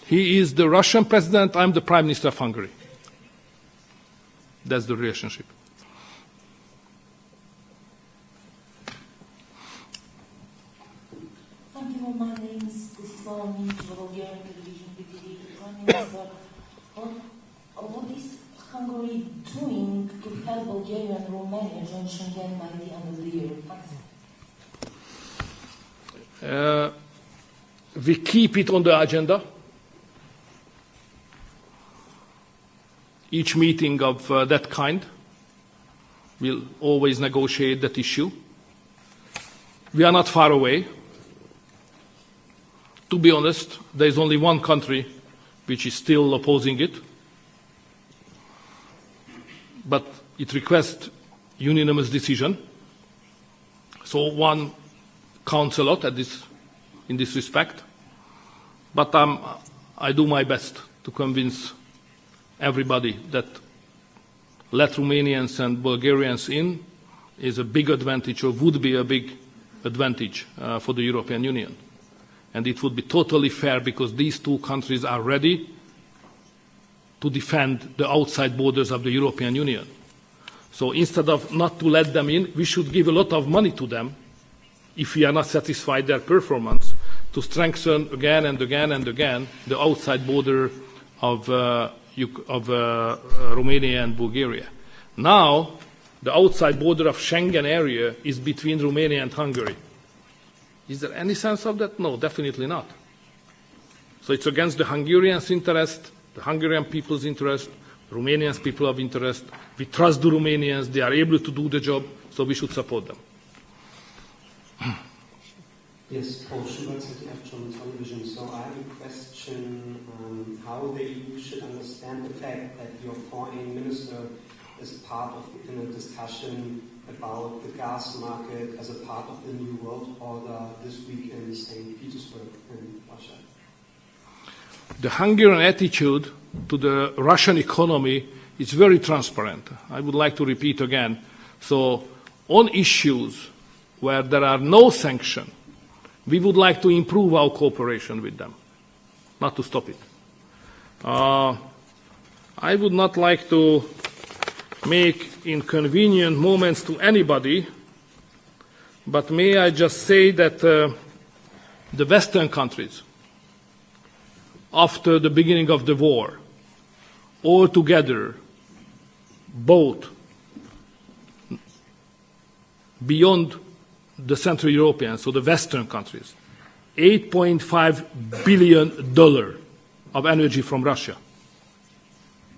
He is the Russian president, I'm the Prime Minister of Hungary. That's the relationship. Thank you. My name is Gustavo Minch, Bulgarian television, BTV. Prime Minister, what is Hungary doing to help Bulgaria and Romania join Schengen by the end of the year? We keep it on the agenda. Each meeting of that kind will always negotiate that issue. We are not far away. To be honest, there is only one country which is still opposing it, but it requests unanimous decision. So one counts a lot in this respect. But I do my best to convince everybody that let Romanians and Bulgarians in is a big advantage, or would be a big advantage for the European Union. And it would be totally fair because these two countries are ready to defend the outside borders of the European Union. So instead of not to let them in, we should give a lot of money to them if we are not satisfied their performance, to strengthen again and again and again the outside border of Romania and Bulgaria. Now, the outside border of Schengen area is between Romania and Hungary. Is there any sense of that? No, definitely not. So it's against the Hungarians' interest, the Hungarian people's interest, the Romanian people of interest. We trust the Romanians, they are able to do the job, so we should support them. Yes, Paul Schubert, ZDF German Television. So I have a question how the EU should understand the fact that your foreign minister is part of in a discussion about the gas market as a part of the New World Order this week in St. Petersburg in Russia. The Hungarian attitude to the Russian economy is very transparent. I would like to repeat again. So on issues where there are no sanctions, we would like to improve our cooperation with them, not to stop it. I would not like to make inconvenient moments to anybody, but may I just say that the Western countries, after the beginning of the war, all together, both beyond the Central Europeans, so the Western countries, $8.5 billion of energy from Russia.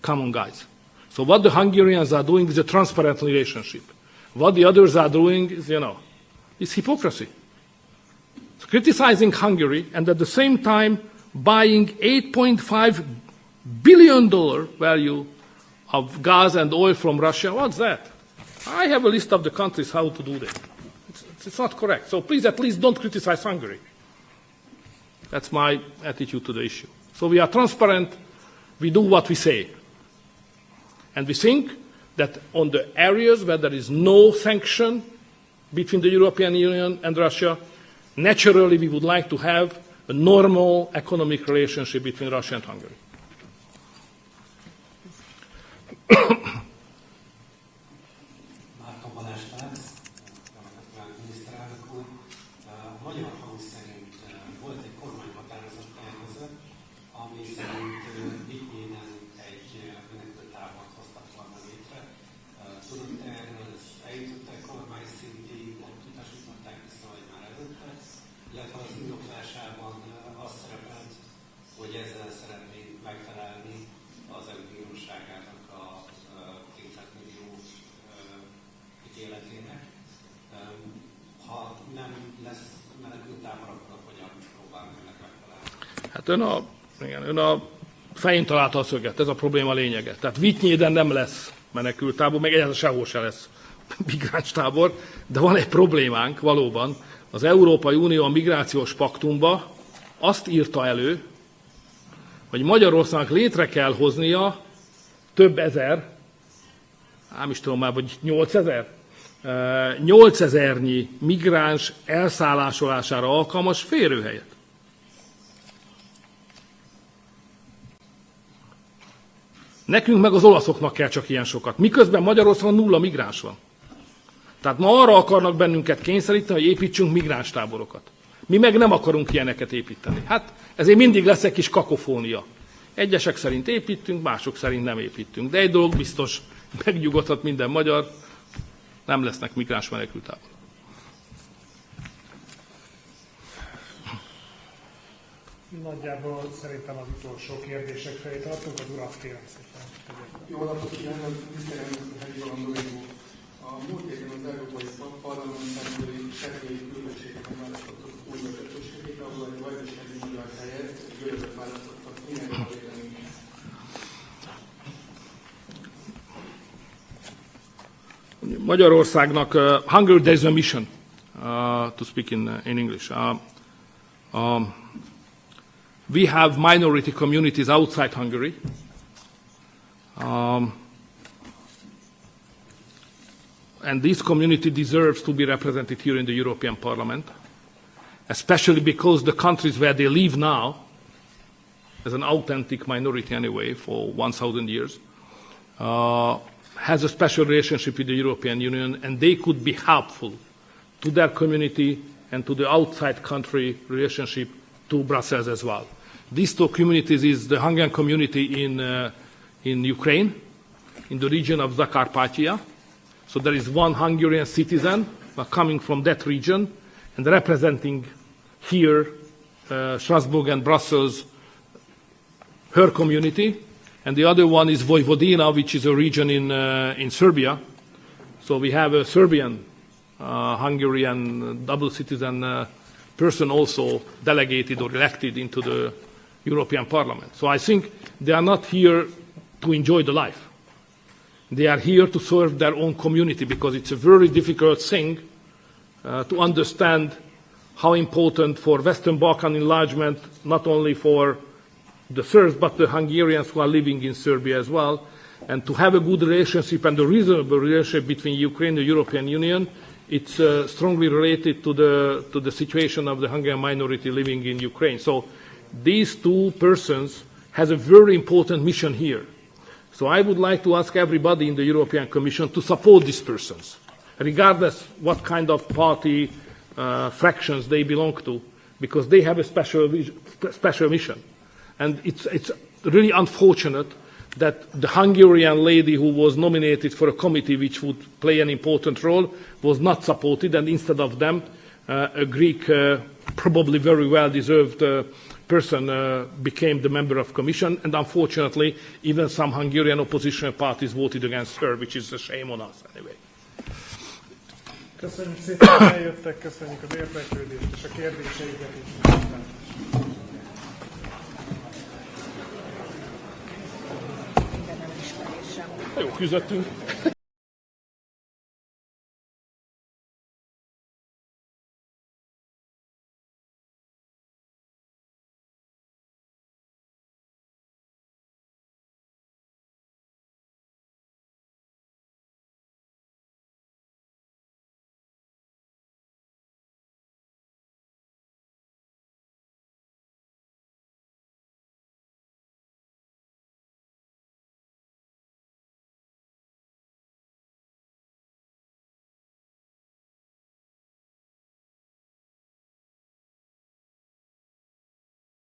Come on, guys. So what the Hungarians are doing is a transparent relationship. What the others are doing is, is hypocrisy. It's criticizing Hungary and at the same time buying $8.5 billion value of gas and oil from Russia. What's that? I have a list of the countries how to do that. It's not correct. So please at least don't criticize Hungary. That's my attitude to the issue. So we are transparent. We do what we say. And we think that on the areas where there is no sanction between the European Union and Russia, naturally we would like to have a normal economic relationship between Russia and Hungary. Hát ön a fején találta a szöget, ez a probléma lényege. Tehát Vitynyéden nem lesz menekülttábor, meg egyáltalán sehol se lesz migránstábor, de van egy problémánk valóban. Az Európai Unió a migrációs paktumba azt írta elő, hogy Magyarországnak létre kell hoznia több ezer, nem is tudom már, vagy 8000-nyi migráns elszállásolására alkalmas férőhelyet. Nekünk meg az olaszoknak kell csak ilyen sokat. Miközben Magyarországon 0 migráns van. Tehát ma arra akarnak bennünket kényszeríteni, hogy építsünk migránstáborokat. Mi meg nem akarunk ilyeneket építeni. Hát ezért mindig lesz egy kis kakofónia. Egyesek szerint építünk, mások szerint nem építünk. De egy dolog biztos, megnyugodhat minden magyar, nem lesznek migráns menekülttáborok. Nagyjából szerintem az utolsó kérdések felé tartunk, az urat kérem szépen. Jó napot kívánok, miniszterelnök Hegyi Galandorégó. A múlt héten az Európai Parlamentben sekély küldöttségben választottak új vezetőségét, ahol egy vajdasági magyar helyett görögöt választottak. Milyen a véleménye? Magyarországnak, Hungary, there is a mission, to speak in English. We have minority communities outside Hungary. And this community deserves to be represented here in the European Parliament, especially because the countries where they live now, as an authentic minority anyway for 1,000 years, has a special relationship with the European Union, and they could be helpful to their community and to the outside country relationship to Brussels as well. These two communities is the Hungarian community in Ukraine, in the region of Zakarpattia. So there is one Hungarian citizen coming from that region and representing here Strasbourg and Brussels, her community. And the other one is Vojvodina, which is a region in Serbia. So we have a Serbian, Hungarian double citizen person also delegated or elected into the European Parliament. So I think they are not here to enjoy the life. They are here to serve their own community because it's a very difficult thing to understand how important for Western Balkan enlargement, not only for the Serbs but the Hungarians who are living in Serbia as well, and to have a good relationship and a reasonable relationship between Ukraine and the European Union. It's strongly related to the situation of the Hungarian minority living in Ukraine. So these two persons has a very important mission here. So I would like to ask everybody in the European Commission to support these persons, regardless what kind of party fractions they belong to, because they have a special mission. And it's really unfortunate that the Hungarian lady who was nominated for a committee which would play an important role was not supported, and instead of them, a Greek, probably very well-deserved person became the member of commission, and unfortunately, even some Hungarian opposition parties voted against her, which is a shame on us anyway. Köszönjük szépen, hogy eljöttek, köszönjük az érdeklődést és a kérdéseiket is. Jó, küzdöttünk.